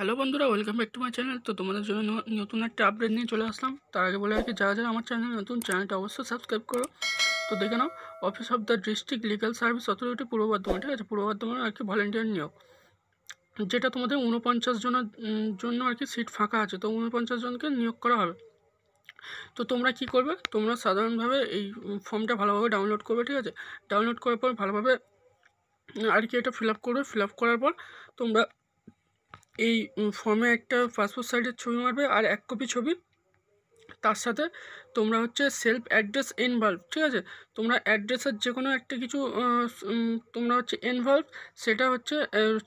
Hello বন্ধুরা, welcome back to my channel. তো তোমাদের জন্য নতুন একটা আপডেট নিয়ে চলে আসলাম। তার আগে বলে রাখি, যারা যারা আমার চ্যানেল নতুন, চ্যানেলটা অবশ্যই সাবস্ক্রাইব করো। তো দেখে নাও, office of the district legal service authority Purba Bardhaman, ঠিক আছে, পূর্ব বর্ধমানে আর কি ভলেন্টিয়ার নিয়োগ, যেটা তোমাদের 49 জনের জন্য আর কি সিট ফাঁকা আছে। তো 49 জনকে নিয়োগ করা হবে। তো তোমরা কি করবে, তোমরা সাধারণভাবে এই ফর্মটা ভালোভাবে ডাউনলোড করবে, ঠিক আছে। ডাউনলোড করার পর ভালোভাবে আর কি এটা ফিল আপ করবে। ফিল আপ করার পর তোমরা এই ফর্মে একটা পাসপোর্ট সাইজের ছবি মারবে আর 1 কপি ছবি, তার সাথে তোমরা হচ্ছে সেলফ অ্যাড্রেস ইনভলভ, ঠিক আছে। তোমরা অ্যাড্রেসের যে কোনো একটা কিছু তোমরা হচ্ছে ইনভলভ, সেটা হচ্ছে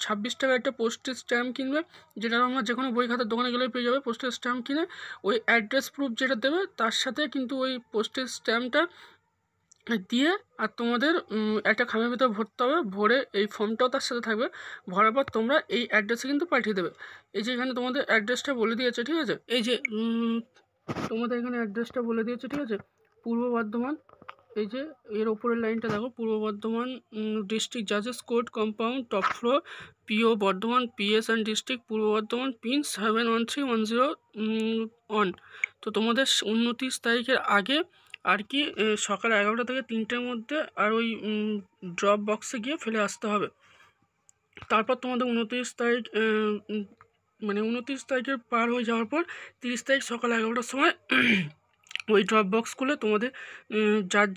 26 টাকা একটা পোস্টেজ স্ট্যাম্প কিনবে, যেটা তোমরা যে কোনো বই খাতার দোকানে গেলে পেয়ে যাবে। পোস্টেজ স্ট্যাম্প কিনে ওই অ্যাড্রেস প্রুফ যেটা দেবে, তার সাথে কিন্তু ওই পোস্টেজ স্ট্যাম্পটা দিয়ে আর তোমাদের একটা খামের ভিতরে ভরতে হবে। ভরে এই ফর্মটাও তার সাথে থাকবে। ভরার পর তোমরা এই অ্যাড্রেসে কিন্তু পাঠিয়ে দেবে। এই যে এখানে তোমাদের অ্যাড্রেসটা বলে দিয়েছে, ঠিক আছে। এই যে তোমাদের এখানে অ্যাড্রেসটা বলে দিয়েছে, ঠিক আছে, পূর্ব বর্ধমান। এই যে এর ওপরের লাইনটা দেখো, পূর্ব বর্ধমান ডিস্ট্রিক্ট জাজেস court compound, top floor, PO Bardhaman, PS and district Purba Bardhaman, pin 713101। তো তোমাদের 29 তারিখের আগে আর কি সকাল 11টা থেকে 3টের মধ্যে আর ওই ড্রপ বক্সে গিয়ে ফেলে আসতে হবে। তারপর তোমাদের 29 তারিখ মানে 29 তারিখের পার হয়ে যাওয়ার পর 30 তারিখ সকাল 11টার সময় ওই ড্রপ বক্স খুলে তোমাদের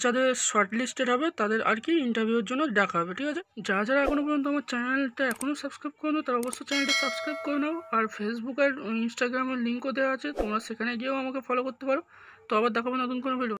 যাদের শর্ট লিস্টেড হবে তাদের আর কি ইন্টারভিউর জন্য ডাকা হবে, ঠিক আছে। যারা যারা এখনও পর্যন্ত আমার চ্যানেলটা এখনও সাবস্ক্রাইব করে নাও, তারা অবশ্যই চ্যানেলটা সাবস্ক্রাইব করে নাও। আর ফেসবুক আর ইনস্টাগ্রামের লিঙ্কও দেওয়া আছে, তোমরা সেখানে গিয়েও আমাকে ফলো করতে পারো। তো আবার দেখাবো নতুন কোনো ভিডিও।